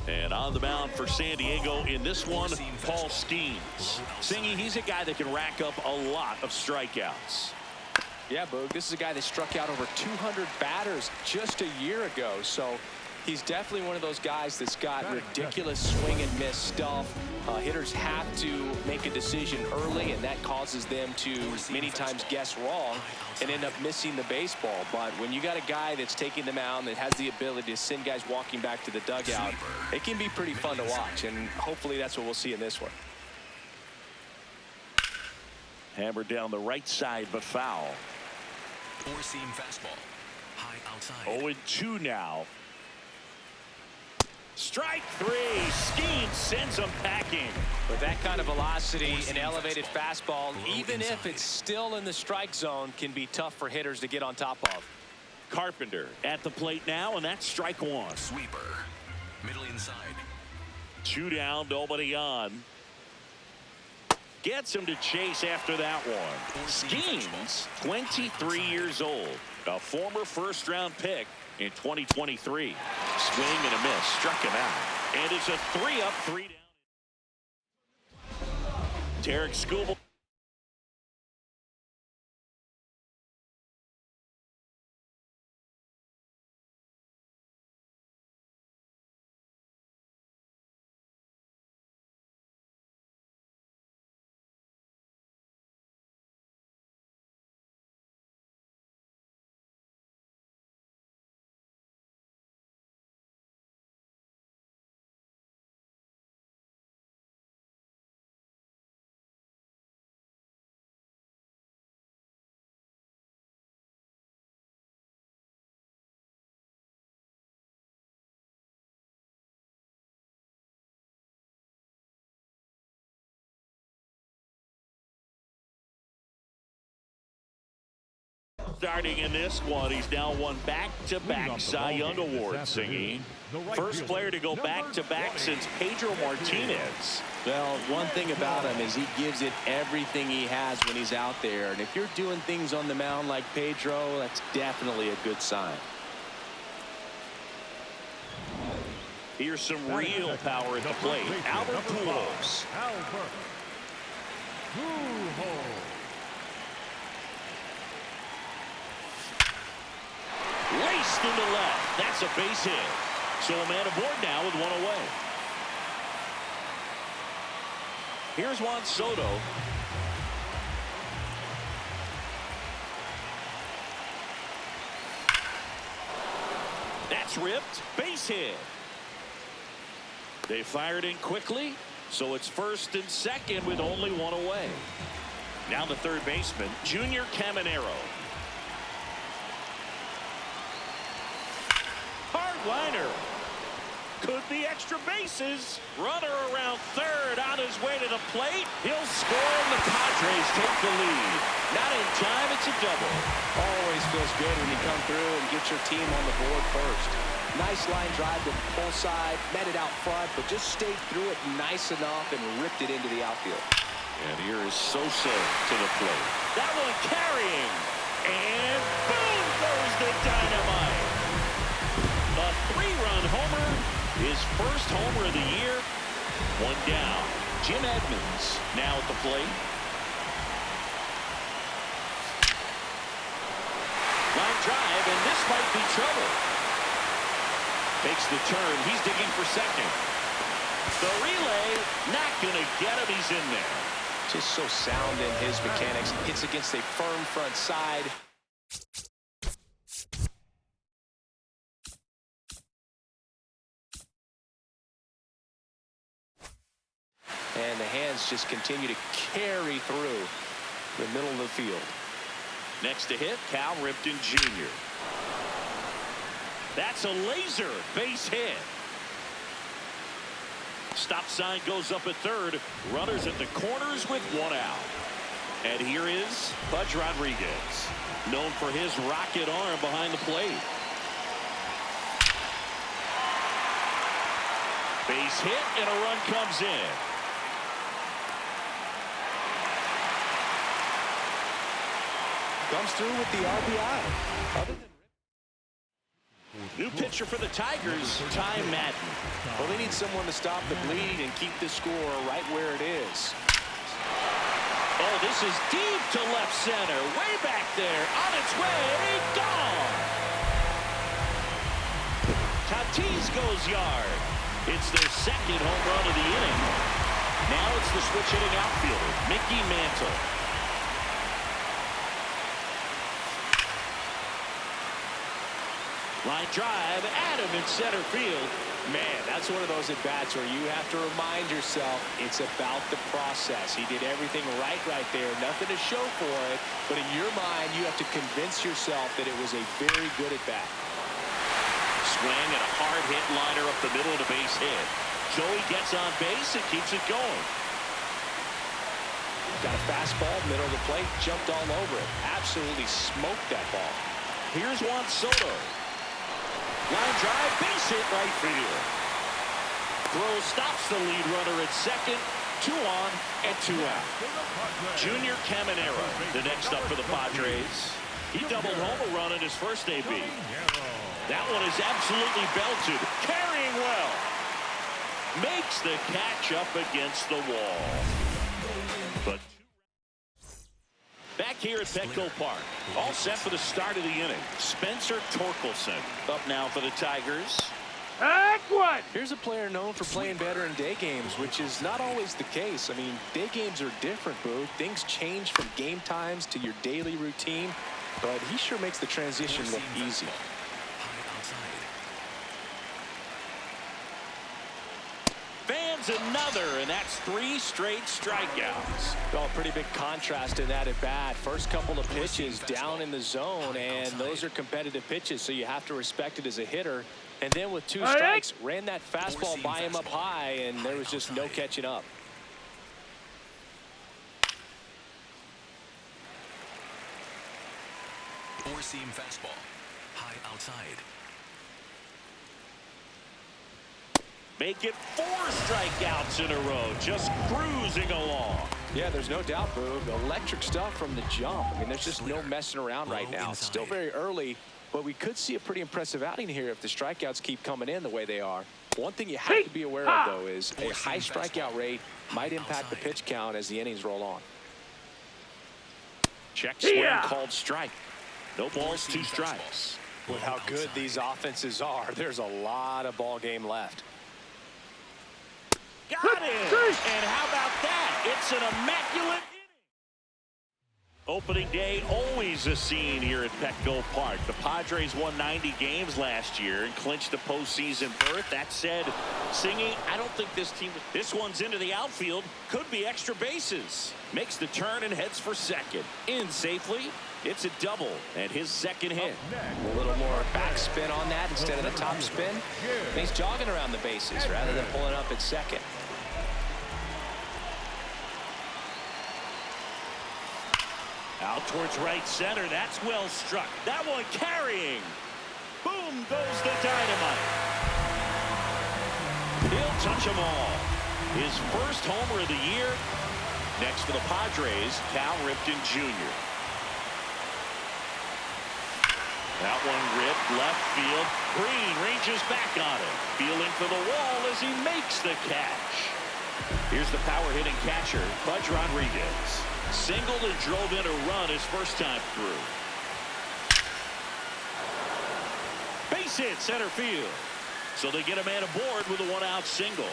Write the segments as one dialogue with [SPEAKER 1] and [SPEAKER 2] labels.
[SPEAKER 1] And on the mound for San Diego in this one, Paul Skeens. Singy, he's a guy that can rack up a lot of strikeouts.
[SPEAKER 2] Yeah, Boog, this is a guy that struck out over 200 batters just a year ago. So he's definitely one of those guys that's got ridiculous swing and miss stuff. Hitters have to make a decision early, and that causes them to many times guess wrong and end up missing the baseball. But when you got a guy that's taking the mound that has the ability to send guys walking back to the dugout, it can be pretty fun to watch, and hopefully that's what we'll see in this one.
[SPEAKER 1] Hammered down the right side, but foul.
[SPEAKER 3] Four-seam fastball. High outside.
[SPEAKER 1] 0-2 now. Strike three. Skeens sends him packing.
[SPEAKER 2] With that kind of velocity, an elevated fastball, even if it's still in the strike zone, can be tough for hitters to get on top of.
[SPEAKER 1] Carpenter at the plate now, and that's strike one.
[SPEAKER 3] Sweeper. Middle inside.
[SPEAKER 1] 2 down, nobody on. Gets him to chase after that one. Skeens, 23 years old, a former first-round pick in 2023. Swing and a miss, struck him out. And it's a 3-up, 3 down. Tarek Skubal. Starting in this one, he's now won back-to-back Cy Young awards, Singy. First player to go back-to-back since Pedro Martinez.
[SPEAKER 2] Well, one thing about him is he gives it everything he has when he's out there. And if you're doing things on the mound like Pedro, that's definitely a good sign.
[SPEAKER 1] Here's some real power at the plate. Albert Pujols. Laced into left. That's a base hit. So a man aboard now with one away. Here's Juan Soto. That's ripped. Base hit. They fired in quickly, so it's first and second with only one away. Now the third baseman, Junior Caminero. Hard liner. Could be extra bases. Runner around third on his way to the plate. He'll score and the Padres take the lead. Not in time, it's a double.
[SPEAKER 2] Always feels good when you come through and get your team on the board first. Nice line drive to the pull side, met it out front, but just stayed through it nice enough and ripped it into the outfield.
[SPEAKER 1] And here is Sosa to the plate. That one carrying. And boom goes the dynamite. A three-run homer. His first homer of the year. One down. Jim Edmonds now at the plate. Line drive, and this might be trouble. Takes the turn. He's digging for second. The relay, not going to get him. He's in there.
[SPEAKER 2] Just so sound in his mechanics. Hits against a firm front side. And the hands just continue to carry through the middle of the field.
[SPEAKER 1] Next to hit, Cal Ripken Jr. That's a laser base hit. Stop sign goes up at third. Runners at the corners with one out. And here is Pudge Rodriguez, known for his rocket arm behind the plate. Base hit and a run comes in.
[SPEAKER 2] Comes through with the RBI.
[SPEAKER 1] New pitcher for the Tigers, Ty Madden.
[SPEAKER 2] Well, they need someone to stop the bleed and keep the score right where it is.
[SPEAKER 1] Oh, this is deep to left center. Way back there. On its way. Gone. Tatis goes yard. It's their second home run of the inning. Now it's the switch hitting outfielder, Mickey Mantle. Line drive, Adam in center field.
[SPEAKER 2] Man, that's one of those at-bats where you have to remind yourself it's about the process. He did everything right there. Nothing to show for it. But in your mind, you have to convince yourself that it was a very good at-bat.
[SPEAKER 1] Swing and a hard hit liner up the middle of the base hit. Joey gets on base and keeps it going.
[SPEAKER 2] Got a fastball, middle of the plate, jumped all over it. Absolutely smoked that ball.
[SPEAKER 1] Here's Juan Soto. Line drive, base hit right field. Throw stops the lead runner at second. 2 on and 2 out. Junior Caminero, the next up for the Padres. He doubled home a run in his first AB. That one is absolutely belted. Carrying well. Makes the catch up against the wall. But back here at Petco Park, all set for the start of the inning. Spencer Torkelson up now for the Tigers.
[SPEAKER 2] Here's a player known for playing better in day games, which is not always the case. I mean, day games are different, Boo. Things change from game times to your daily routine, but he sure makes the transition look easy.
[SPEAKER 1] Fans another, and that's 3 straight strikeouts.
[SPEAKER 2] Well, pretty big contrast in that at bat. First couple of pitches down in the zone, and those are competitive pitches, so you have to respect it as a hitter. And then with 2 strikes, ran that fastball by him up high, and there was just no catching up.
[SPEAKER 3] Four-seam fastball, high outside.
[SPEAKER 1] Make it 4 strikeouts in a row, just cruising along.
[SPEAKER 2] Yeah, there's no doubt, Boog. Electric stuff from the jump. I mean, there's just no messing around right now. It's still very early, but we could see a pretty impressive outing here if the strikeouts keep coming in the way they are. One thing you have to be aware of, though, is a high strikeout rate might impact the pitch count as the innings roll on.
[SPEAKER 1] Check swing called strike. No balls, 2 strikes.
[SPEAKER 2] With how good these offenses are, there's a lot of ball game left.
[SPEAKER 1] Got it! And how about that? It's an immaculate inning. Opening day, always a scene here at Petco Park. The Padres won 90 games last year and clinched a postseason berth. That said, Singy, I don't think this team... This one's into the outfield. Could be extra bases. Makes the turn and heads for second. In safely. It's a double and his second hit.
[SPEAKER 2] A little more backspin on that instead of the top spin. And he's jogging around the bases rather than pulling up at second.
[SPEAKER 1] Out towards right center. That's well struck. That one carrying. Boom goes the dynamite. He'll touch them all. His first homer of the year. Next for the Padres, Cal Ripken Jr. That one ripped left field. Green ranges back on it. Feeling for the wall as he makes the catch. Here's the power hitting catcher, Pudge Rodriguez. Singled and drove in a run his first time through. Base hit center field. So they get a man aboard with a one-out single.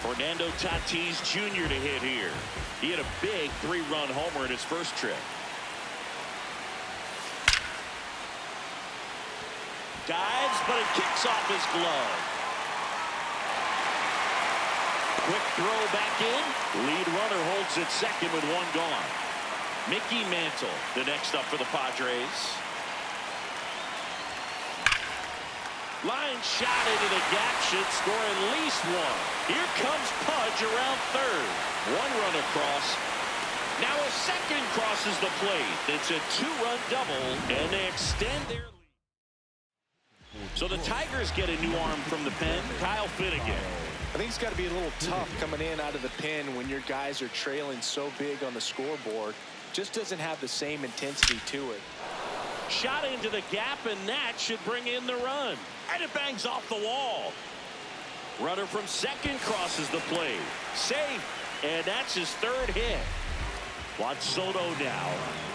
[SPEAKER 1] Fernando Tatis Jr. to hit here. He had a big 3-run homer in his first trip. Dives, but it kicks off his glove. Quick throw back in. Lead runner holds at second with one gone. Mickey Mantle, the next up for the Padres. Line shot into the gap, should score at least one. Here comes Pudge around third. One run across. Now a second crosses the plate. It's a 2-run double, and they extend their lead. So the Tigers get a new arm from the pen, Kyle Finnegan.
[SPEAKER 2] I think it's got to be a little tough coming in out of the pen when your guys are trailing so big on the scoreboard. Just doesn't have the same intensity to it.
[SPEAKER 1] Shot into the gap, and that should bring in the run. And it bangs off the wall. Runner from second crosses the plate. Safe, and that's his third hit. Juan Soto now.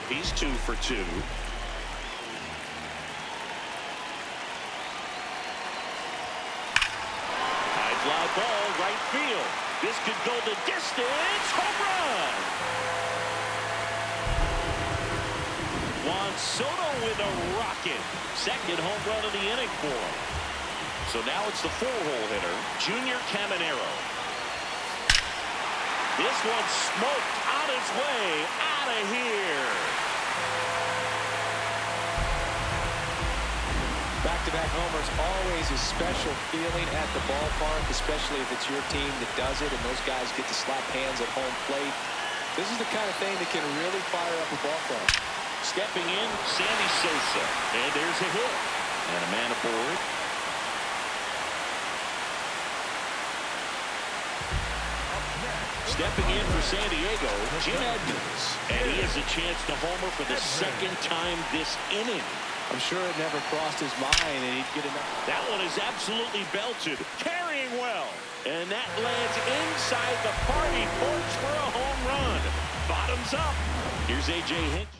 [SPEAKER 1] He's 2 for 2. High fly ball, right field. This could go the distance. Home run. Juan Soto with a rocket. Second home run of the inning for him. So now it's the 4-hole hitter, Junior Caminero. This one smoked on its way out of here.
[SPEAKER 2] Back-to-back homers, always a special feeling at the ballpark, especially if it's your team that does it and those guys get to slap hands at home plate. This is the kind of thing that can really fire up a ball club.
[SPEAKER 1] Stepping in, Sammy Sosa. And there's a hit. And a man aboard. Stepping in for San Diego, Jim Edmonds. And he has a chance to homer for the second time this inning.
[SPEAKER 2] I'm sure it never crossed his mind and he'd get enough.
[SPEAKER 1] That one is absolutely belted. Carrying well. And that lands inside the party porch for a home run. Bottoms up. Here's A.J. Hinch.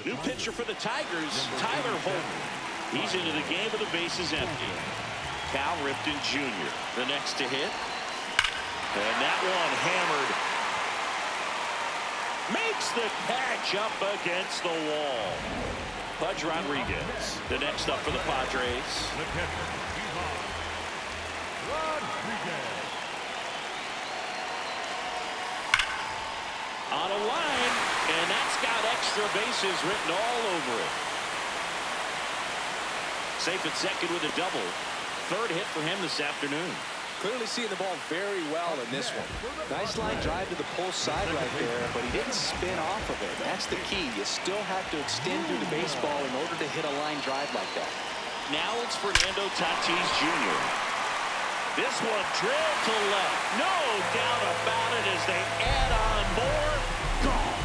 [SPEAKER 1] New pitcher for the Tigers, Tyler Holton. He's into the game with the bases empty. Cal Ripken Jr. the next to hit. And that one hammered. Makes the catch up against the wall. Pudge Rodriguez, the next up for the Padres. On a line, and that's got extra bases written all over it. Safe at second with a double. Third hit for him this afternoon.
[SPEAKER 2] Clearly seeing the ball very well in this one. Nice line drive to the pull side right there, but he didn't spin off of it. That's the key. You still have to extend through the baseball in order to hit a line drive like that.
[SPEAKER 1] Now it's Fernando Tatis Jr. This one drilled to left. No doubt about it as they add on more. Gone.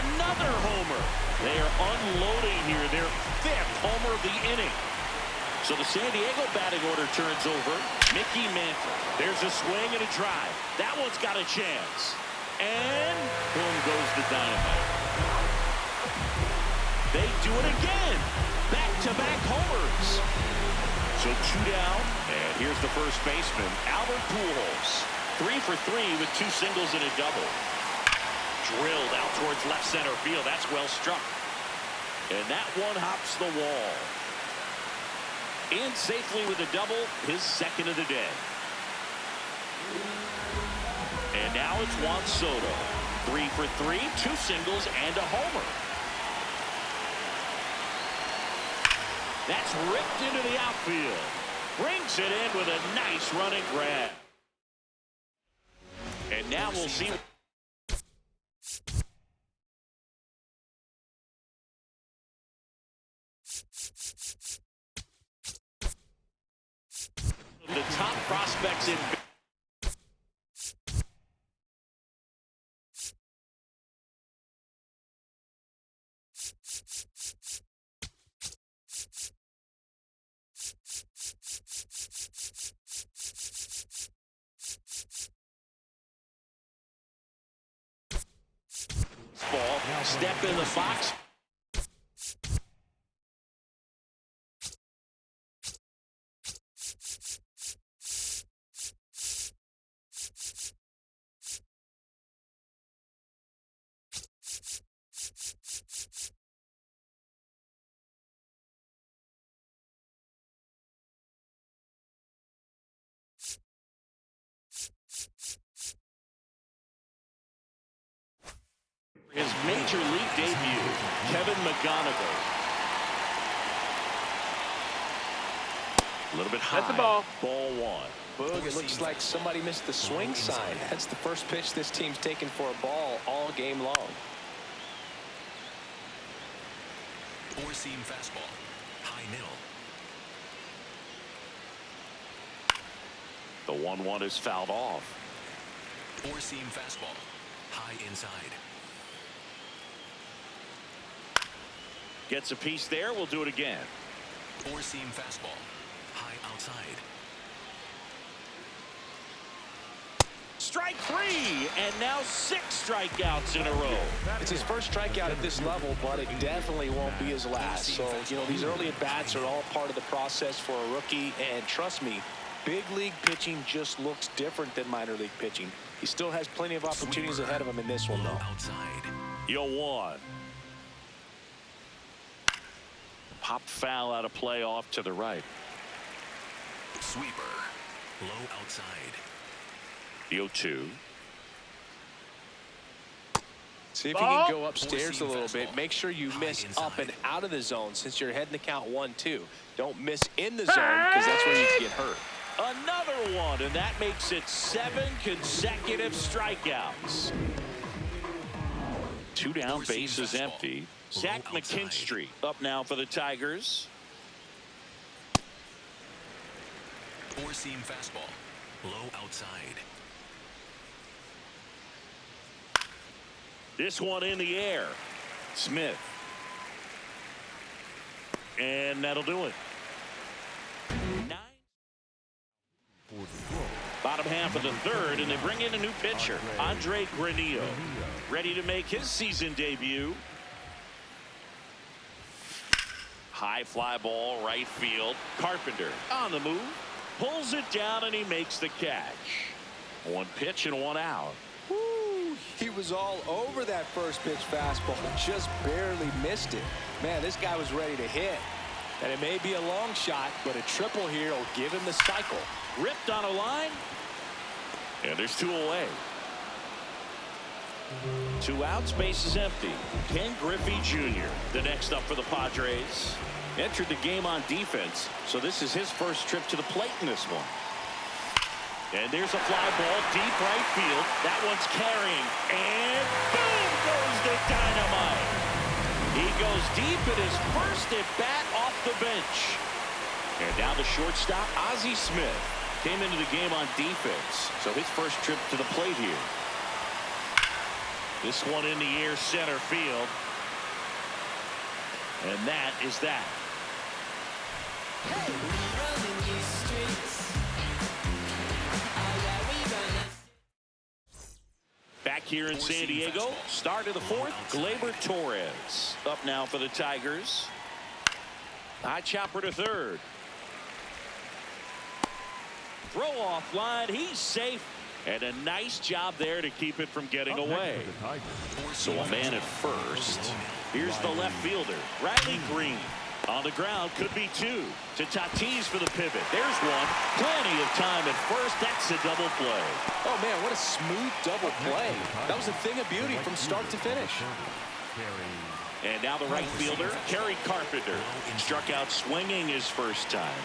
[SPEAKER 1] Another homer. They are unloading here. Their 5th homer of the inning. So the San Diego batting order turns over. Mickey Mantle. There's a swing and a drive. That one's got a chance. And boom goes the dynamite. They do it again. Back-to-back homers. So 2 down, and here's the first baseman, Albert Pujols. 3 for 3 with 2 singles and a double. Drilled out towards left center field. That's well struck. And that one hops the wall. In safely with a double, his second of the day. And now it's Juan Soto. 3 for 3, 2 singles and a homer. That's ripped into the outfield. Brings it in with a nice running grab. And now we'll see. The top prospects in. Ball, step in the box. His major league debut, Kevin McGonigal. A little bit high.
[SPEAKER 4] That's the ball.
[SPEAKER 1] Ball 1.
[SPEAKER 2] Boog, it looks like somebody missed the swing sign. That's the first pitch this team's taken for a ball all game long.
[SPEAKER 3] 4-seam fastball. High middle.
[SPEAKER 1] The 1-1 is fouled off.
[SPEAKER 3] 4-seam fastball. High inside.
[SPEAKER 1] Gets a piece there. We'll do it again.
[SPEAKER 3] 4-seam fastball. High outside.
[SPEAKER 1] Strike 3, and now 6 strikeouts in a row.
[SPEAKER 2] It's his first strikeout at this level, but it definitely won't be his last. So, you know, these early at-bats are all part of the process for a rookie, and trust me, big league pitching just looks different than minor league pitching. He still has plenty of opportunities ahead of him in this one, though.
[SPEAKER 3] Outside.
[SPEAKER 1] 0-1. Pop foul out of play off to the right.
[SPEAKER 3] Sweeper. Low outside.
[SPEAKER 1] 0-2.
[SPEAKER 2] See if you can go upstairs a little bit. Make sure you miss up and out of the zone since you're heading to count 1-2. Don't miss in the zone because that's where you can get hurt.
[SPEAKER 1] Another one, and that makes it 7 consecutive strikeouts. 2 down, base is empty. Zach McKinstry up now for the Tigers.
[SPEAKER 3] 4-seam fastball. Low outside.
[SPEAKER 1] This one in the air. Smith. And that'll do it. 9. Bottom half of the third, and they bring in a new pitcher, Andre Granillo, ready to make his season debut. High fly ball, right field. Carpenter on the move. Pulls it down, and he makes the catch. 1 pitch and 1 out.
[SPEAKER 2] Woo, he was all over that first pitch fastball, just barely missed it. Man, this guy was ready to hit. And it may be a long shot, but a triple here will give him the cycle.
[SPEAKER 1] Ripped on a line. And there's 2 away. 2 outs, base is empty. Ken Griffey Jr., the next up for the Padres. Entered the game on defense, so this is his first trip to the plate in this one. And there's a fly ball deep right field. That one's carrying, and boom goes the dynamite. He goes deep in his first at bat off the bench. And now the shortstop, Ozzie Smith, came into the game on defense, so his first trip to the plate here. This one in the air, center field. And that is that. Back back here in San Diego. Start of the fourth. Gleyber Torres up now for the Tigers. High chopper to third. Throw off line. He's safe. And a nice job there to keep it from getting away. So a man at first. Here's the left fielder, Riley Green. On the ground, could be two. To Tatis for the pivot. There's one. Plenty of time at first. That's a double play.
[SPEAKER 2] Oh, man, what a smooth double play. That was a thing of beauty from start to finish.
[SPEAKER 1] And now the right fielder, Kerry Carpenter. Struck out swinging his first time.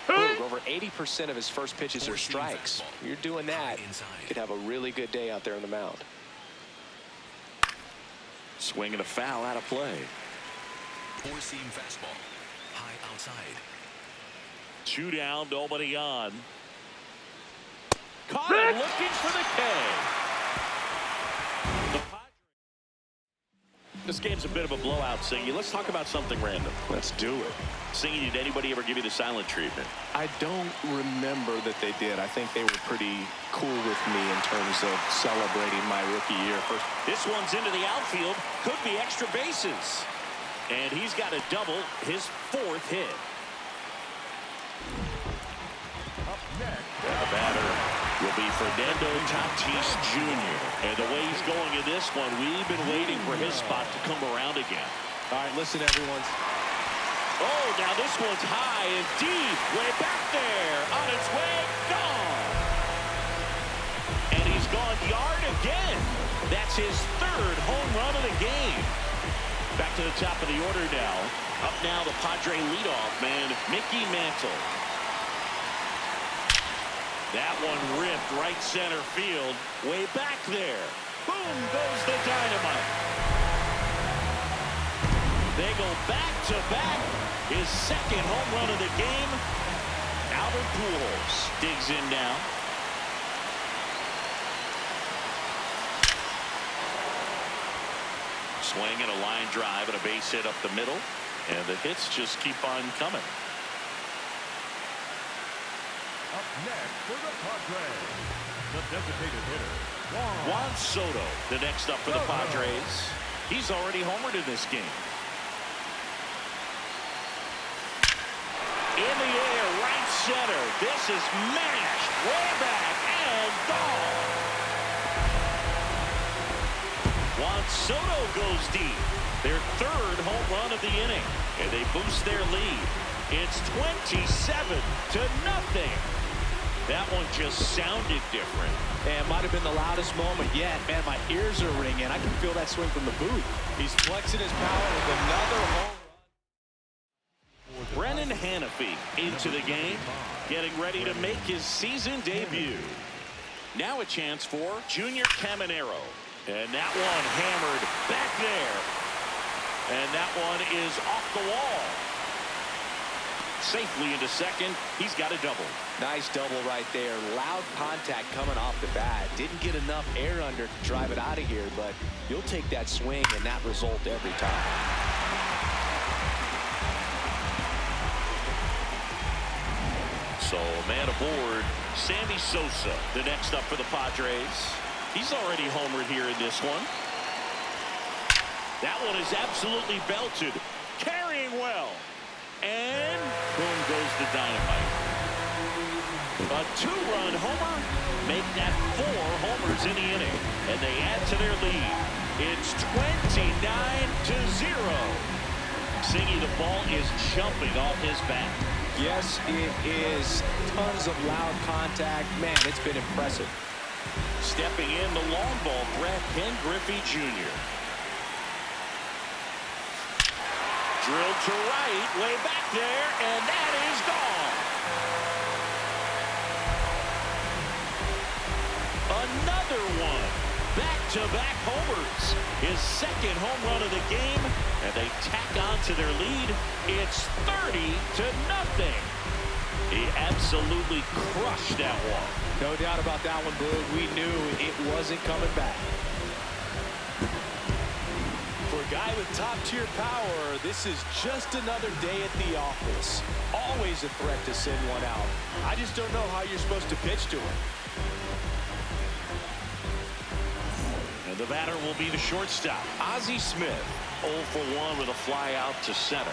[SPEAKER 2] Over 80% of his first pitches are strikes. You're doing that, you could have a really good day out there on the mound.
[SPEAKER 1] Swing and a foul out of play.
[SPEAKER 3] Four-seam fastball. High outside.
[SPEAKER 1] 2 down, nobody on. Caught him looking for the K. This game's a bit of a blowout, Singy. Let's talk about something random.
[SPEAKER 2] Let's do it.
[SPEAKER 1] Singy, did anybody ever give you the silent treatment?
[SPEAKER 2] I don't remember that they did. I think they were pretty cool with me in terms of celebrating my rookie year.
[SPEAKER 1] This one's into the outfield. Could be extra bases. And he's got a double, his 4th hit.
[SPEAKER 4] Up next.
[SPEAKER 1] The batter will be Fernando Tatis Jr. And the way he's going in this one, we've been waiting for his spot to come around again.
[SPEAKER 2] All right, listen, everyone.
[SPEAKER 1] Oh, now this one's high and deep. Way back there. On its way. Gone. And he's gone yard again. That's his 3rd home run of the game. Back to the top of the order now. Up now the Padre leadoff man, Mickey Mantle. That one ripped right center field. Way back there. Boom goes the dynamite. They go back to back. His 2nd home run of the game. Albert Pujols digs in now. Swing and a line drive and a base hit up the middle. And the hits just keep on coming.
[SPEAKER 4] Up next for the Padres, the designated hitter,
[SPEAKER 1] Juan Soto, the next up for the Padres. He's already homered in this game. In the air, right center. This is mashed way back and gone. Juan Soto goes deep. Their 3rd home run of the inning. And they boost their lead. It's 27-0. That one just sounded different.
[SPEAKER 2] And might have been the loudest moment yet. Man, my ears are ringing. I can feel that swing from the booth. He's flexing his power with another home run.
[SPEAKER 1] Brennan Hanafy into the game, getting ready to make his season debut. Now a chance for Junior Caminero. And that one hammered back there. And that one is off the wall. Safely into second. He's got a double.
[SPEAKER 2] Nice double right there. Loud contact coming off the bat. Didn't get enough air under to drive it out of here, but you'll take that swing and that result every time.
[SPEAKER 1] So man aboard, Sammy Sosa, the next up for the Padres. He's already homered here in this one. That one is absolutely belted. Carrying well. And boom goes the dynamite. A 2-run homer. Make that 4 homers in the inning. And they add to their lead. It's 29-0. Singy, the ball is jumping off his bat.
[SPEAKER 2] Yes, it is. Tons of loud contact. Man, it's been impressive.
[SPEAKER 1] Stepping in the long ball threat, Ken Griffey Jr. Drilled to right, way back there, and that is gone. Another one. Back-to-back homers. His 2nd home run of the game, and they tack on to their lead. It's 30-0. He absolutely crushed that one.
[SPEAKER 2] No doubt about that one, Boog. We knew it wasn't coming back. For a guy with top-tier power, this is just another day at the office. Always a threat to send one out. I just don't know how you're supposed to pitch to him.
[SPEAKER 1] The batter will be the shortstop, Ozzie Smith. 0 for 1 with a fly out to center.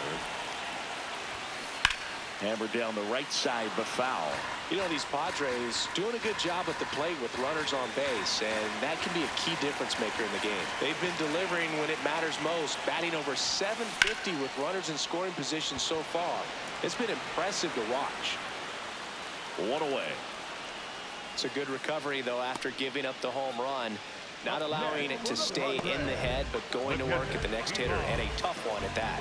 [SPEAKER 1] Hammered down the right side, but foul.
[SPEAKER 2] You know, these Padres doing a good job at the plate with runners on base, and that can be a key difference maker in the game. They've been delivering when it matters most, batting over .750 with runners in scoring position so far. It's been impressive to watch.
[SPEAKER 1] 1 away.
[SPEAKER 2] It's a good recovery, though, after giving up the home run. Not allowing it to stay in the head, but going to work at the next hitter, and a tough one at that.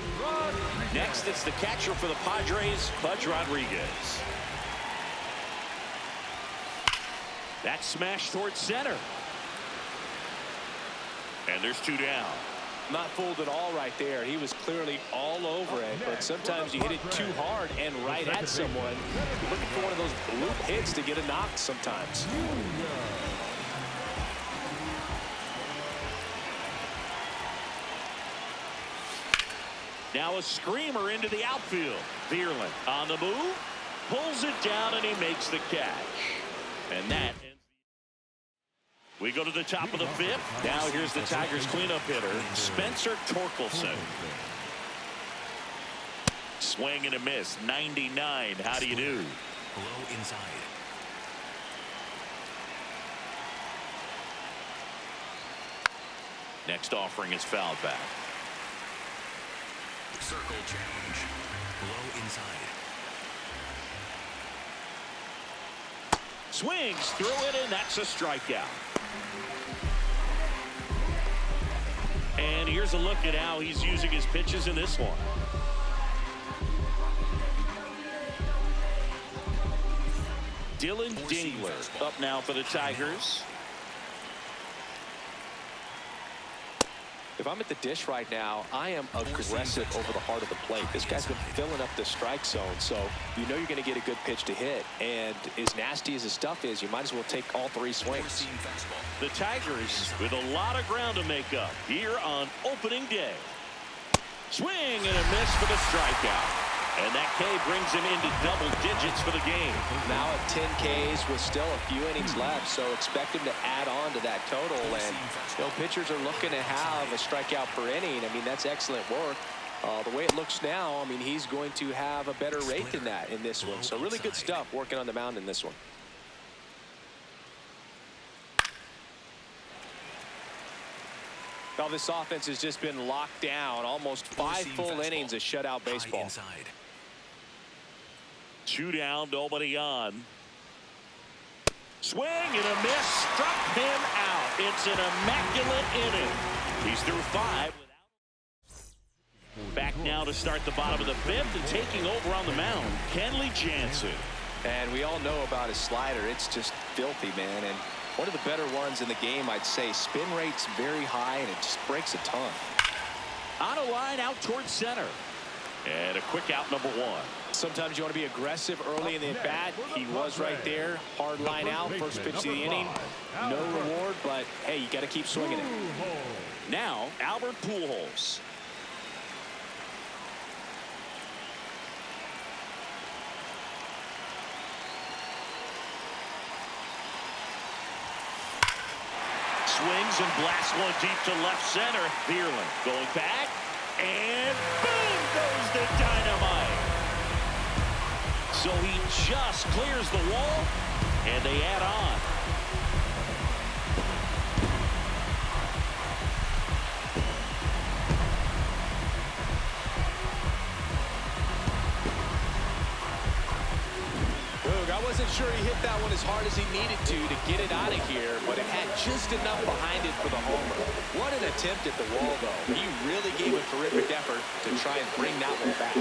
[SPEAKER 1] Next, it's the catcher for the Padres, Pudge Rodriguez. That smash towards center. And there's 2 down.
[SPEAKER 2] Not fooled at all right there. He was clearly all over it, but sometimes you hit it too hard and right at someone. You're looking for one of those bloop hits to get a knock sometimes.
[SPEAKER 1] Now a screamer into the outfield. Vierland on the move, pulls it down, and he makes the catch. And that ends. We go to the top of the 5th. Now here's the Tigers cleanup hitter, Spencer Torkelson. Swing and a miss, 99. How do you do?
[SPEAKER 3] Low inside.
[SPEAKER 1] Next offering is fouled back.
[SPEAKER 3] Circle change. Low inside.
[SPEAKER 1] Swings through it, and that's a strikeout. And here's a look at how he's using his pitches in this one. Dylan Dingler up now for the Tigers.
[SPEAKER 2] If I'm at the dish right now, I am aggressive over the heart of the plate. This guy's been filling up the strike zone, so you know you're going to get a good pitch to hit. And as nasty as his stuff is, you might as well take all 3 swings.
[SPEAKER 1] The Tigers with a lot of ground to make up here on opening day. Swing and a miss for the strikeout. And that K brings him into double digits for the game. Now
[SPEAKER 2] At 10 Ks with still a few innings left, so expect him to add on to that total. And you know, pitchers are looking to have a strikeout per inning. I mean, that's excellent work. The way it looks now, I mean, he's going to have a better rate than that in this one. So really good stuff working on the mound in this one. Now this offense has just been locked down. Almost 5 full innings of shutout baseball.
[SPEAKER 1] 2 down, nobody on. Swing and a miss, struck him out. It's an immaculate inning. He's through 5. Back now to start the bottom of the 5th, and taking over on the mound, Kenley Jansen.
[SPEAKER 2] And we all know about his slider. It's just filthy, man. And one of the better ones in the game, I'd say. Spin rate's very high, and it just breaks a ton.
[SPEAKER 1] On a line out towards center. And a quick out, number 1.
[SPEAKER 2] Sometimes you want to be aggressive early in the at-bat. He was right there. Hard line out. First pitch of the inning. No reward, but, hey, you got to keep swinging it.
[SPEAKER 1] Now, Albert Pujols. Swings and blasts one deep to left center. Vierland going back. And boom goes the dynamite. So he just clears the wall, and they add on.
[SPEAKER 2] I wasn't sure he hit that one as hard as he needed to get it out of here, but it had just enough behind it for the homer. What an attempt at the wall, though. He really gave a terrific effort to try and bring that one back.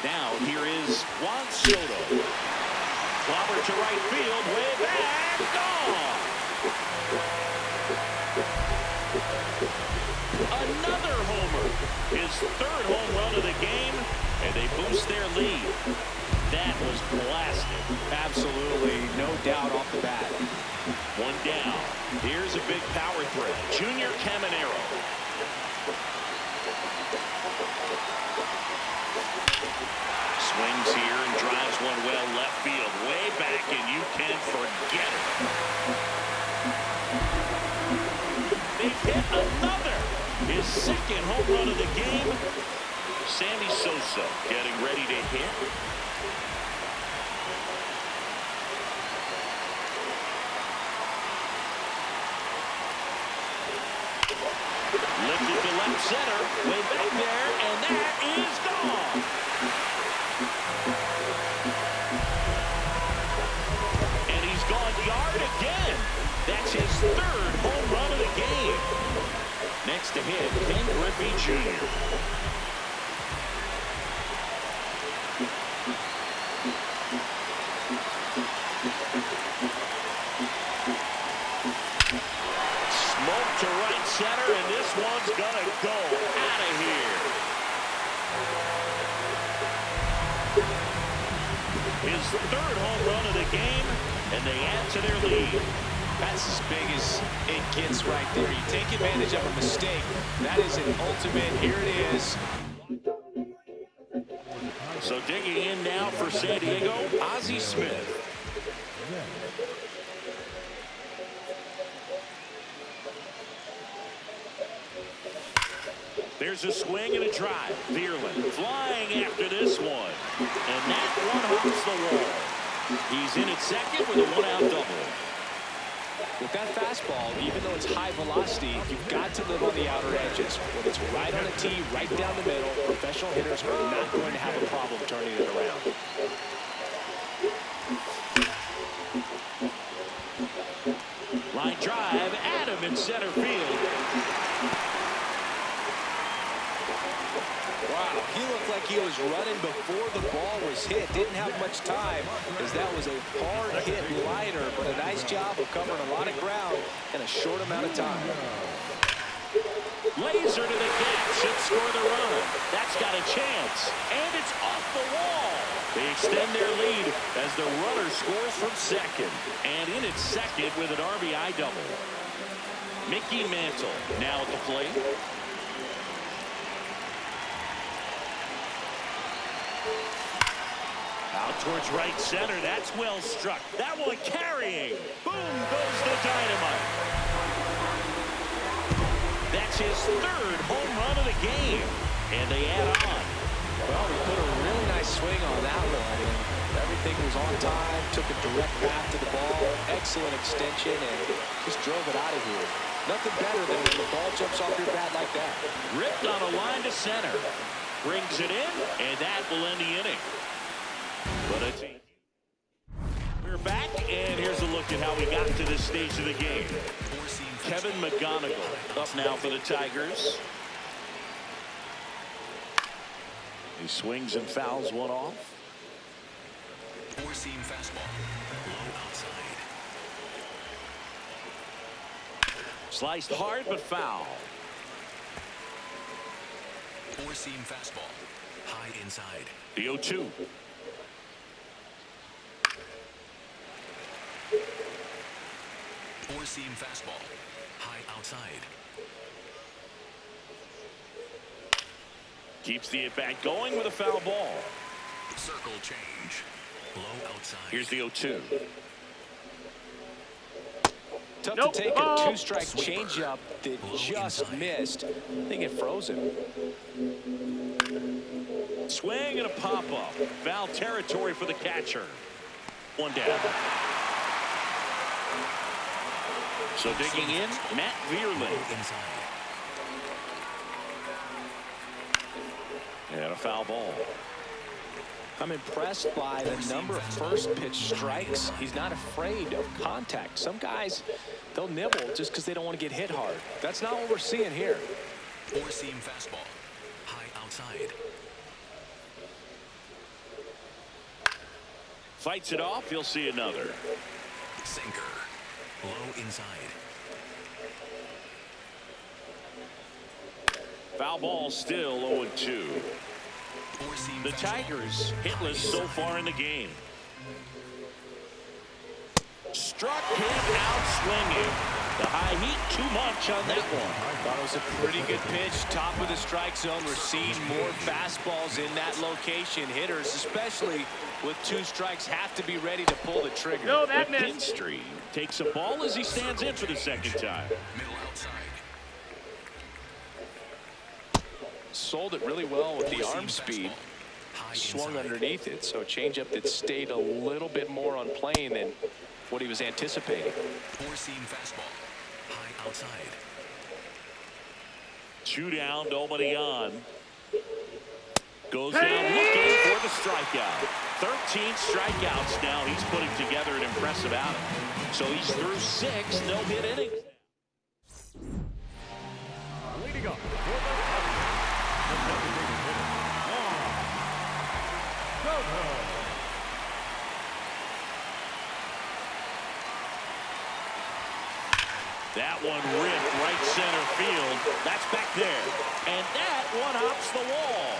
[SPEAKER 1] Now here is Juan Soto. Clobber to right field, way back, gone. Another homer. His 3rd home run of the game, and they boost their lead. That was blasted.
[SPEAKER 2] Absolutely, no doubt off the bat.
[SPEAKER 1] 1 down. Here's a big power threat. Junior Caminero. Swings here and drives one well left field. Way back, and you can forget it. they've hit another. His second home run of the game. Sammy Sosa getting ready to hit. Lifted to left center, way back there, and that is gone. And he's gone yard again. That's his third home run of the game. Next to hit, Ken Griffey Jr. Smoke to right center, and this one's gonna go out of here. His third home run of the game, and they add to their lead.
[SPEAKER 2] That's as big as it gets right there. You take advantage of a mistake. That is an ultimate. Here it is.
[SPEAKER 1] So digging in now for San Diego, Ozzie Smith. There's a swing and a drive. Vierland flying after this one. And that one hops the wall. He's in at second with a one-out double.
[SPEAKER 2] With that fastball, even though it's high velocity, you've got to live on the outer edges. When it's right on the tee, right down the middle, professional hitters are not going to have a problem turning it around.
[SPEAKER 1] Line drive, Adam in center field.
[SPEAKER 2] Wow, he looked like he was running before the ball was hit. Didn't have much time, as that was a hard-hit liner, but a nice job of covering a lot of ground in a short amount of time.
[SPEAKER 1] Laser to the gap, should score the run. That's got a chance, and it's off the wall. They extend their lead as the runner scores from second. And in at second with an RBI double. Mickey Mantle now at the plate. Out towards right center. That's well struck. That one carrying. Boom goes the dynamite. That's his third home run of the game. And they add on.
[SPEAKER 2] Well, he put a really nice swing on that one. And everything was on time. Took a direct path to the ball. Excellent extension and just drove it out of here. Nothing better than when the ball jumps off your bat like that.
[SPEAKER 1] Ripped on a line to center. Brings it in, and that will end the inning. But we're back, and here's a look at how we got to this stage of the game. Kevin McGonigal up now for the Tigers. He swings and fouls one off.
[SPEAKER 3] Four-seam fastball, low outside.
[SPEAKER 1] Sliced hard but foul.
[SPEAKER 3] Four-seam fastball, high inside.
[SPEAKER 1] The 0-2.
[SPEAKER 3] Four-seam fastball, high outside.
[SPEAKER 1] Keeps the at-bat going with a foul ball.
[SPEAKER 3] Circle change, low outside.
[SPEAKER 1] Here's the 0-2.
[SPEAKER 2] Tough to take a two-strike changeup that just missed. I think it froze him.
[SPEAKER 1] Swing and a pop-up. Foul territory for the catcher. One down. So digging in, Matt Vierland.
[SPEAKER 3] Inside.
[SPEAKER 1] And a foul ball.
[SPEAKER 2] I'm impressed by the number of first pitch strikes. He's not afraid of contact. Some guys, they'll nibble just because they don't want to get hit hard. That's not what we're seeing here.
[SPEAKER 3] Four-seam fastball, high outside.
[SPEAKER 1] Fights it off. You'll see another.
[SPEAKER 3] Sinker, low inside.
[SPEAKER 1] Foul ball still 0-2. The Tigers hitless so far in the game. Struck him out swinging. The high heat too much on that one.
[SPEAKER 2] Thought it was a pretty good pitch. Top of the strike zone. We're seeing more fastballs in that location. Hitters, especially with two strikes, have to be ready to pull the trigger.
[SPEAKER 1] No, that missed. Pinstree takes a ball as he stands in for the second time.
[SPEAKER 3] Middle outside.
[SPEAKER 2] sold it really well with the
[SPEAKER 3] Four-seam
[SPEAKER 2] arm speed.
[SPEAKER 3] fastball. High
[SPEAKER 2] Swung
[SPEAKER 3] inside.
[SPEAKER 2] underneath it, so a changeup that stayed a little bit more on plane than what he was anticipating.
[SPEAKER 3] Four-seam fastball. High outside.
[SPEAKER 1] 2 down, nobody on. Goes down looking for the strikeout. 13 strikeouts now. He's putting together an impressive outing. So he's through 6 no-hit innings.
[SPEAKER 4] Leading up for the Padres, the designated hitter, Juan Soto.
[SPEAKER 1] That one ripped right center field. That's back there. And that one hops the wall.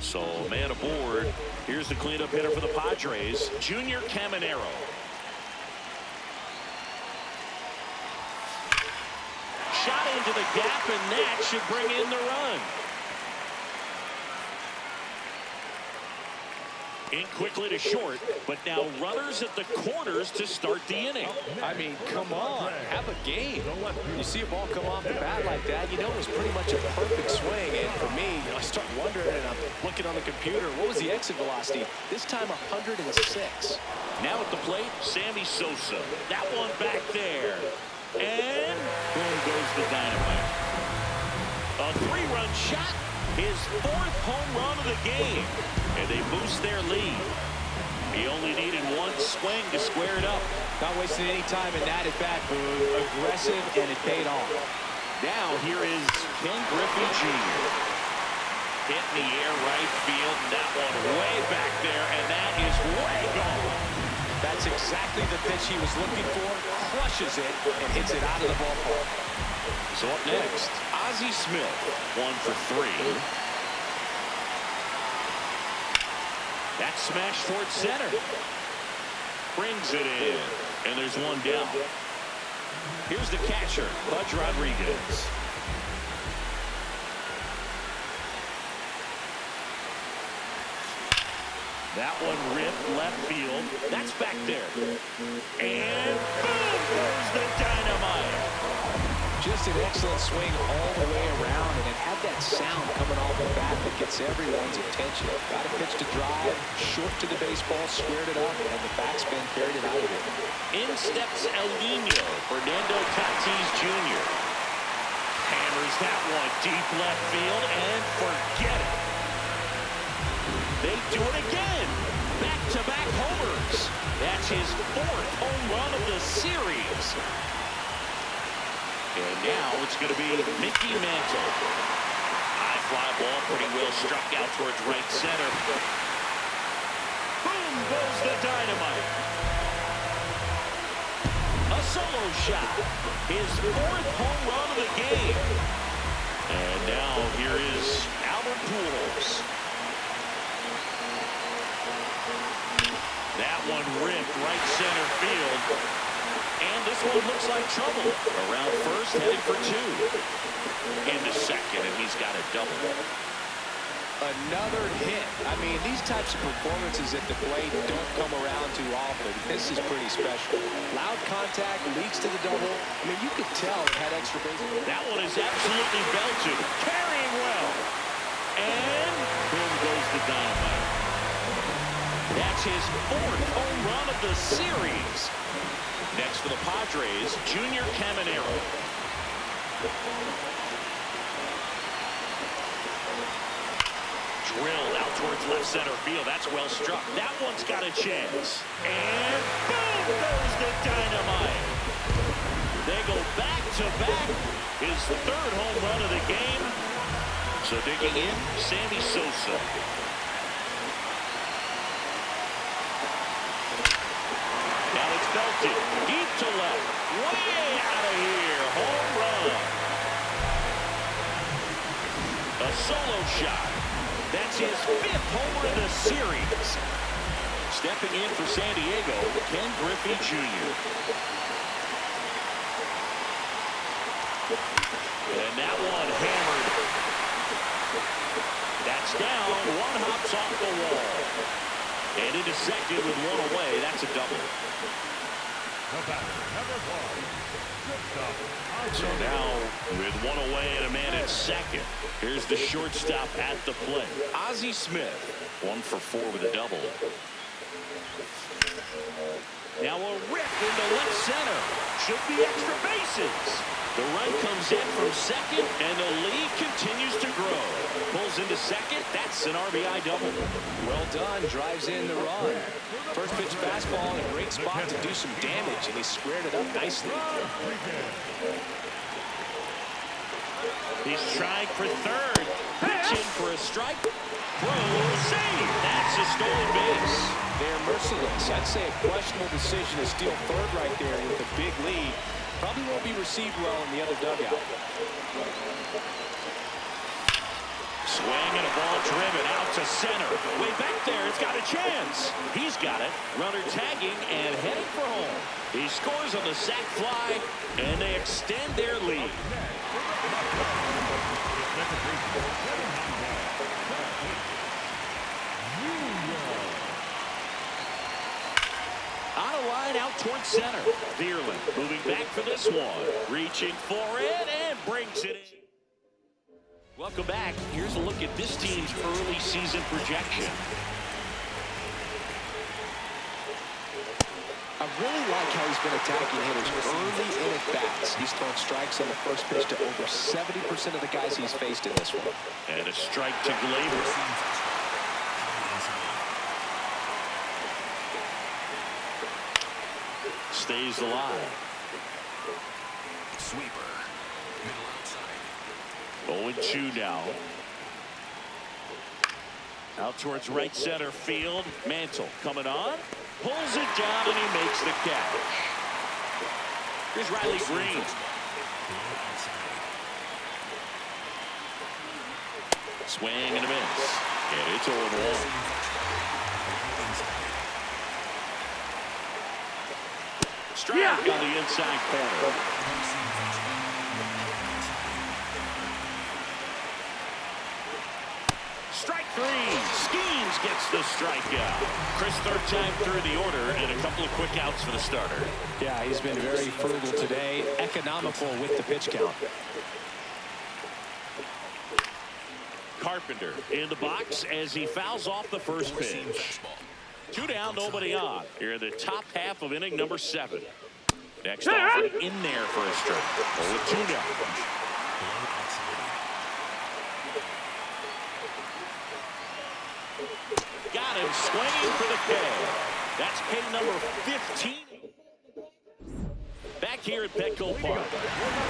[SPEAKER 1] So man aboard. Here's the cleanup hitter for the Padres, Junior Caminero. Shot into the gap, and that should bring in the run. In quickly to short, but now runners at the corners to start the inning.
[SPEAKER 2] I mean, come on, have a game. You see a ball come off the bat like that, you know it was pretty much a perfect swing. And for me, I start wondering, and I'm looking on the computer, what was the exit velocity? This time 106.
[SPEAKER 1] Now at the plate, Sammy Sosa. That one back there. And boom goes the dynamite. A 3-run shot. His 4th home run of the game. And they boost their lead. He only needed 1 swing to square it up.
[SPEAKER 2] Not wasting any time in that at bat, Boone. Aggressive, and it paid off.
[SPEAKER 1] Now here is Ken Griffey Jr. Hit in the air right field. And that one way back there. And that is way gone.
[SPEAKER 2] That's exactly the pitch he was looking for. Crushes it and hits it out of the ballpark.
[SPEAKER 1] So up next, Ozzie Smith, 1 for 3. That's smashed towards center. Brings it in. And there's 1 down. Here's the catcher, Pudge Rodriguez. That one ripped left field. That's back there. And boom goes the dynamite.
[SPEAKER 2] Just an excellent swing all the way around, and it had that sound coming off the bat that gets everyone's attention. Got a pitch to drive, short to the baseball, squared it up, and the backspin carried it out of it.
[SPEAKER 1] In steps El Nino, Fernando Tatis Jr. Hammers that one deep left field, and forget it. They do it again. Back-to-back homers. That's his 4th home run of the series. And now it's going to be Mickey Mantle. High fly ball, pretty well struck out towards right center. Boom goes the dynamite. A solo shot. His 4th home run of the game. And now here is Albert Pujols. That one ripped right center field. And this one looks like trouble. Around first, heading for 2. Into second, and he's got a double.
[SPEAKER 2] Another hit. I mean, these types of performances at the plate don't come around too often. This is pretty special. Loud contact leads to the double. I mean, you could tell it had extra bases.
[SPEAKER 1] That one is absolutely belted. Carrying well. And boom goes the dynamite. That's his 4th home run of the series. Next for the Padres, Junior Caminero. Drilled out towards left center field. That's well struck. That one's got a chance. And boom goes the dynamite. They go back-to-back. His 3rd home run of the game. So digging in, Sammy Sosa. Now it's belted deep to left. Way out of here. Home run. A solo shot. That's his 5th homer of the series. Stepping in for San Diego, Ken Griffey Jr. And that one hammered. That's down. 1 hops off the wall. And into second with 1 away. That's a double.
[SPEAKER 4] The batter, number 1.
[SPEAKER 1] So now with one away and a man at second, here's the shortstop at the plate. Ozzie Smith, 1 for 4 with a double. Now a rip into left center. Should be extra bases. The run comes in from second, and the lead continues to grow. Pulls into second. That's an RBI double.
[SPEAKER 2] Well done. Drives in the run. First pitch fastball in a great spot to do some damage, and he squared it up nicely.
[SPEAKER 1] He's trying for third. Pitching for a strike. Throw, save. That's a stolen base.
[SPEAKER 2] They're merciless. I'd say a questionable decision to steal third right there with a big lead. Probably won't be received well in the other dugout.
[SPEAKER 1] Swing and a ball driven out to center. Way back there, it's got a chance. He's got it. Runner tagging and heading for home. He scores on the sac fly, and they extend their lead. On a line out towards center. Veerland moving back for this one. Reaching for it and brings it in. Welcome back. Here's a look at this team's early season projection.
[SPEAKER 2] I really like how he's been attacking hitters early in at bats. He's thrown strikes on the first pitch to over 70% of the guys he's faced in this one.
[SPEAKER 1] And a strike to Glaber. Stays alive.
[SPEAKER 3] Sweeper. Middle outside.
[SPEAKER 1] 0-2 now. Out towards right center field. Mantle coming on. Pulls it down and he makes the catch. Here's Riley Green. Swing and a miss. And it's 0-1. Strike on the inside corner. Strike 3. Schemes gets the strikeout. Chris, third time through the order and a couple of quick outs for the starter.
[SPEAKER 2] Yeah, he's been very frugal today. Economical with the pitch count.
[SPEAKER 1] Carpenter in the box as he fouls off the first pitch. 2 down, nobody on. Here in the top half of inning number 7. Next offer in there for a strike. 0-2 down. Got him swinging for the K. That's K number 15. Back here at Petco Park.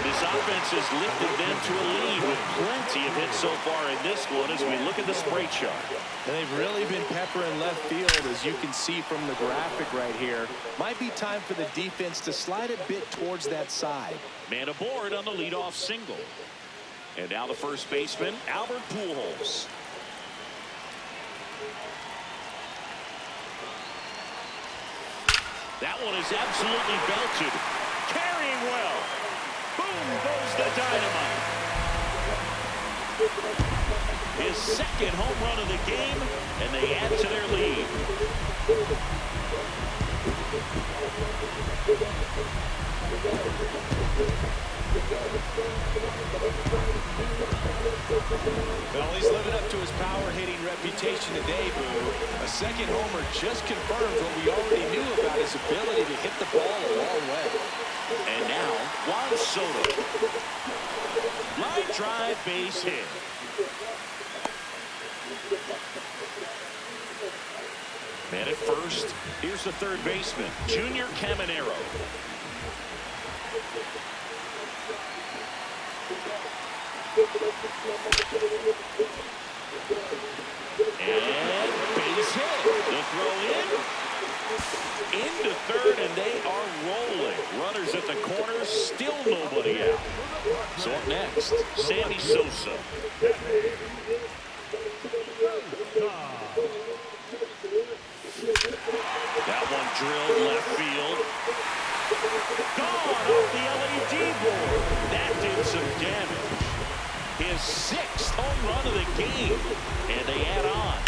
[SPEAKER 1] This offense has lifted them to a lead with plenty of hits so far in this one as we look at the spray chart.
[SPEAKER 2] They've really been peppering left field, as you can see from the graphic right here. Might be time for the defense to slide a bit towards that side.
[SPEAKER 1] Man aboard on the leadoff single. And now the first baseman, Albert Pujols. That one is absolutely belted. Carrying well. Boom goes the dynamite. His second home run of the game, and they add to their lead.
[SPEAKER 2] Well, he's living up to his power hitting reputation today, Boo. A second homer just confirms what we already knew about his ability to hit the ball a long way.
[SPEAKER 1] And now, Juan Soto. Line drive, base hit. Man at first, here's the third baseman, Junior Caminero. And base hit. The throw in. Into third, and they are rolling. Runners at the corners, still nobody out. So up next, Sammy Sosa. That one drilled left field. Gone off the LED board. That did some damage. His 6th home run of the game. And they add on.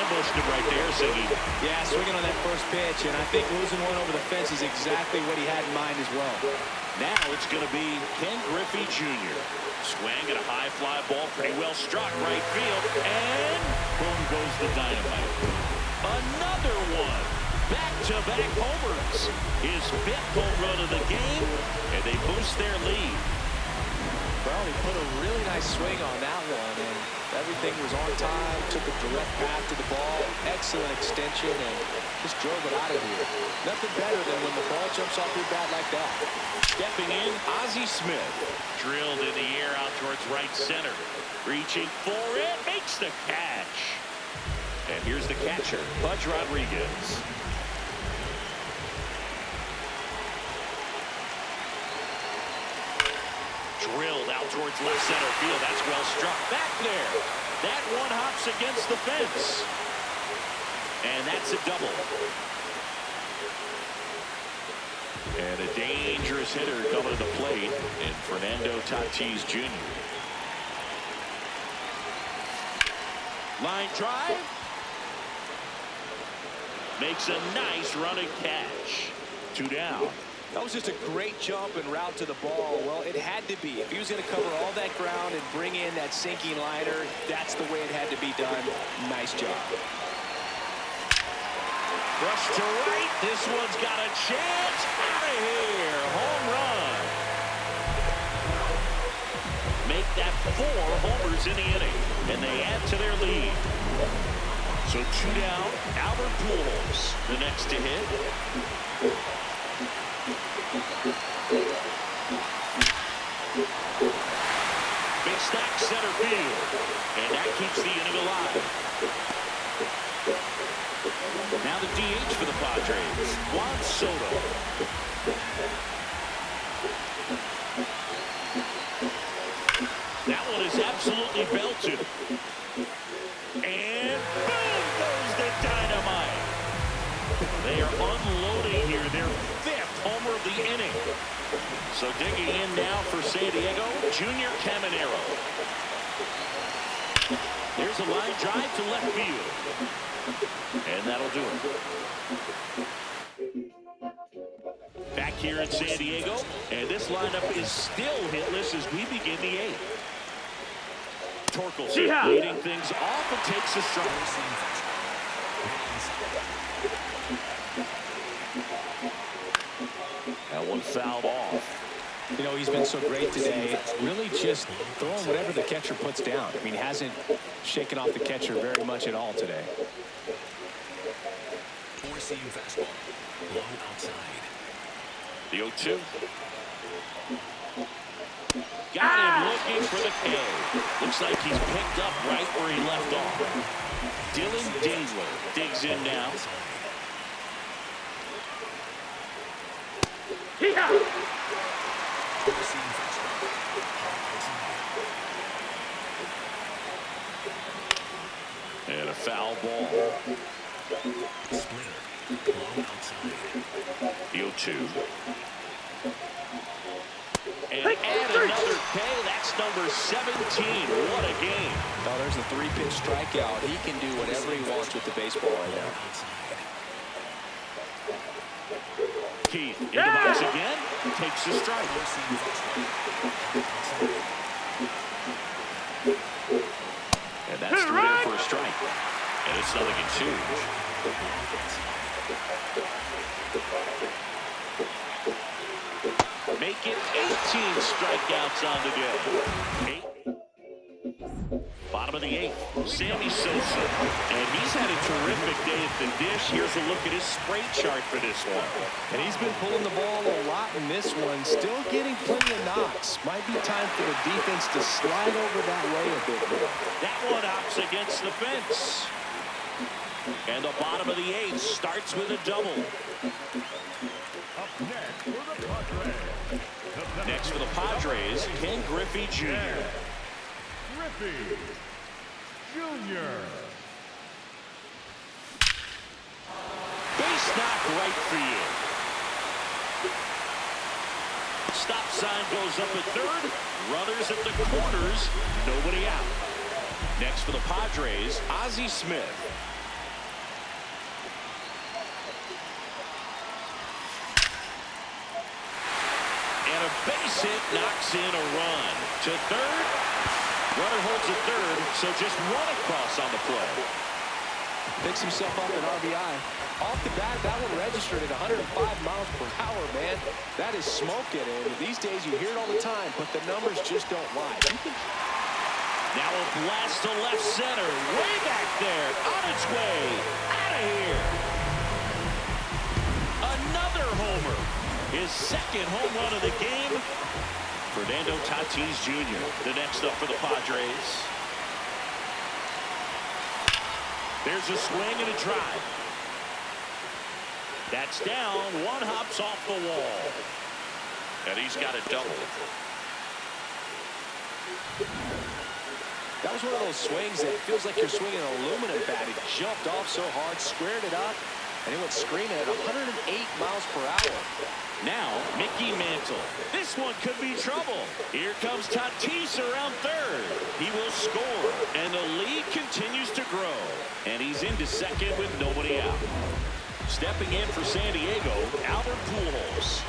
[SPEAKER 1] The almost him right there, Siggy.
[SPEAKER 2] Yeah, swinging on that first pitch, and I think losing one over the fence is exactly what he had in mind as well.
[SPEAKER 1] Now it's going to be Ken Griffey Jr. Swing at a high fly ball, pretty well struck right field, and boom goes the dynamite. Another one. Back-to-back homers. His 5th home run of the game, and they boost their lead.
[SPEAKER 2] Well, he put a really nice swing on that one, and everything was on time, took a direct path to the ball, excellent extension, and just drove it out of here. Nothing better than when the ball jumps off your bat like that.
[SPEAKER 1] Stepping in, Ozzie Smith. Drilled in the air out towards right center. Reaching for it, makes the catch. And here's the catcher, Pudge Rodriguez. Drilled out towards left center field. That's well struck. Back there. That one hops against the fence. And that's a double. And a dangerous hitter coming to the plate in Fernando Tatis Jr. Line drive. Makes a nice running catch. 2 down.
[SPEAKER 2] That was just a great jump and route to the ball. Well, it had to be. If he was going to cover all that ground and bring in that sinking liner, that's the way it had to be done. Nice job.
[SPEAKER 1] Rush to right. This one's got a chance. Out of here. Home run. Make that 4 homers in the inning. And they add to their lead. So 2 down. Albert Pujols, the next to hit. Big stack center field. And that keeps the inning alive. Now the DH for the Padres, Juan Soto. That one is absolutely belted. And boom goes the dynamite. They are unloading here. Their 5th homer of the inning. So digging in now for San Diego, Junior Caminero. There's a line drive to left field. And that'll do it. Back here in San Diego, and this lineup is still hitless as we begin the 8th. Torkelson leading things off and takes a strike. That one fouled off.
[SPEAKER 2] You know, he's been so great today. Really just throwing whatever the catcher puts down. I mean, he hasn't shaken off the catcher very much at all today.
[SPEAKER 3] Four-seam fastball. Low outside.
[SPEAKER 1] The 0-2. Got him looking for the K. Looks like he's picked up right where he left off. Dylan Dingler digs in now.
[SPEAKER 3] Four-seam fastball. High outside.
[SPEAKER 1] And a foul ball.
[SPEAKER 3] Splitter. Low outside.
[SPEAKER 1] The 0-2. And add another K. That's number 17. What a game.
[SPEAKER 2] Oh, there's a 3-pitch strikeout. He can do whatever he wants with the baseball right now.
[SPEAKER 1] Keith in the box again. Takes the strike. And that's 3 there for a strike. And it's 0-2. Make it 18 strikeouts on the day. Bottom of the 8th, Sammy Sosa. And he's had a terrific day at the dish. Here's a look at his spray chart for this one.
[SPEAKER 2] And he's been pulling the ball a lot in this one. Still getting plenty of knocks. Might be time for the defense to slide over that way a bit more.
[SPEAKER 1] That one hops against the fence. And the bottom of the 8th starts with a double.
[SPEAKER 4] Up next for the Padres.
[SPEAKER 1] Next for the Padres, Ken Griffey Jr.
[SPEAKER 4] Griffey Jr.
[SPEAKER 1] Base knock right field. Stop sign goes up at third. Runners at the corners. Nobody out. Next for the Padres, Ozzie Smith. a base hit knocks in a run. To third. Runner holds at third, so just one across on the play.
[SPEAKER 2] Picks himself up an RBI. Off the bat, that one registered at 105 miles per hour, man. That is smoking, and these days you hear it all the time, but the numbers just don't lie.
[SPEAKER 1] Now a blast to left center, way back there, on its way, out of here. Another homer, his second home run of the game. Fernando Tatis Jr., the next up for the Padres. There's a swing and a drive. That's down. One hops off the wall. And he's got a double.
[SPEAKER 2] That was one of those swings that feels like you're swinging an aluminum bat. It jumped off so hard, squared it up, and it went screaming at 108 miles per hour.
[SPEAKER 1] Now, Mickey Mantle. This one could be trouble. Here comes Tatis around third. He will score, and the lead continues to grow. And he's into second with nobody out. Stepping in for San Diego, Albert Pujols.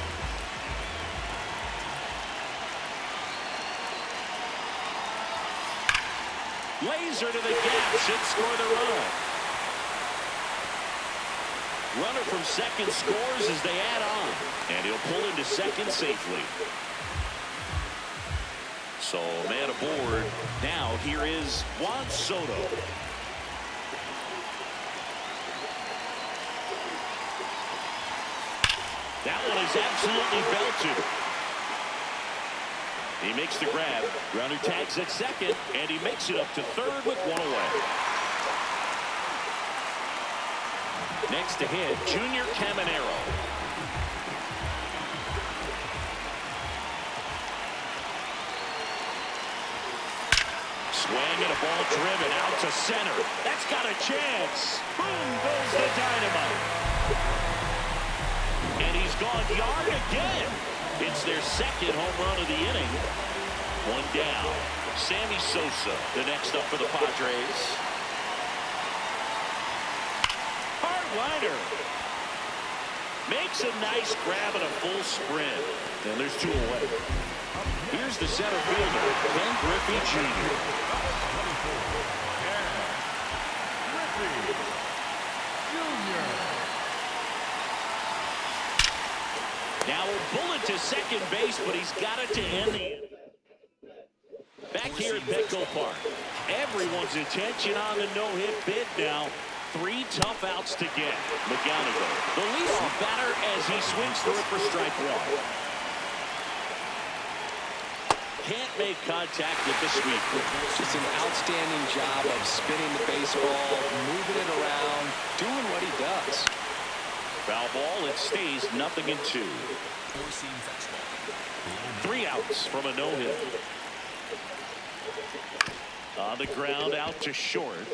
[SPEAKER 1] Laser to the gap should score the run. Runner from second scores as they add on. And he'll pull into second safely. So, man aboard. Now, here is Juan Soto. That one is absolutely belted. He makes the grab. Runner tags at second, and he makes it up to third with one away. Next to hit, Junior Caminero. Swing and a ball driven out to center. That's got a chance. Boom goes the dynamite. And he's gone yard again. It's their second home run of the inning. One down. Sammy Sosa, the next up for the Padres. Hardliner makes a nice grab and a full sprint. And there's two away. Here's the center fielder, Ken Griffey Jr.
[SPEAKER 4] Griffey Jr.
[SPEAKER 1] Now a bullet to second base, but he's got it to end the inning. Back here at Petco Park, everyone's attention on the no-hit bid now. 3 tough outs to get. McGonigal, the leadoff batter as he swings through it for strike one. Can't make contact with the sweeper.
[SPEAKER 2] Just an outstanding job of spinning the baseball, moving it around, doing what he does.
[SPEAKER 1] Foul ball, it stays 0-2. 3 outs from a no-hit. On the ground, out to short.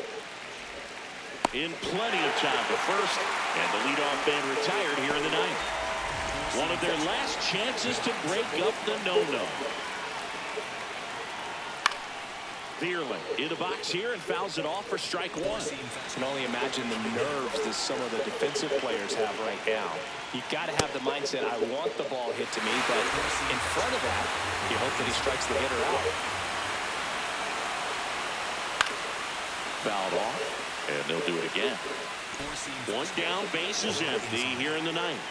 [SPEAKER 1] In plenty of time to first, and the leadoff man retired here in the ninth. One of their last chances to break up the no-no. Bierling in the box here and fouls it off for strike one.
[SPEAKER 2] I can only imagine the nerves that some of the defensive players have right now. You got to have the mindset, I want the ball hit to me, but in front of that, you hope that he strikes the hitter out.
[SPEAKER 1] Fouled off, and they'll do it again. One down, base is empty here in the ninth.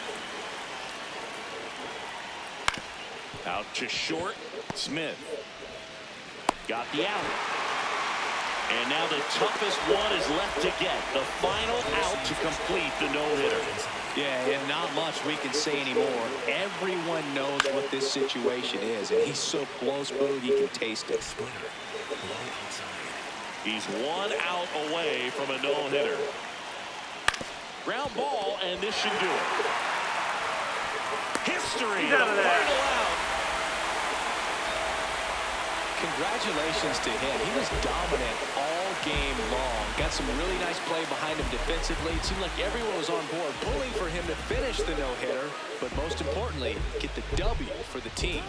[SPEAKER 1] Out to short, Smith. Got the out. And now the toughest one is left to get. The final out to complete the no-hitter.
[SPEAKER 2] Yeah, and not much we can say anymore. Everyone knows what this situation is, and he's so close, Boog, he can taste it.
[SPEAKER 1] He's 1 out away from a no-hitter. Ground ball, and this should do it. History, the final out.
[SPEAKER 2] Congratulations to him. He was dominant all game long. Got some really nice play behind him defensively. It seemed like everyone was on board, pulling for him to finish the no-hitter, but most importantly, get the W for the team.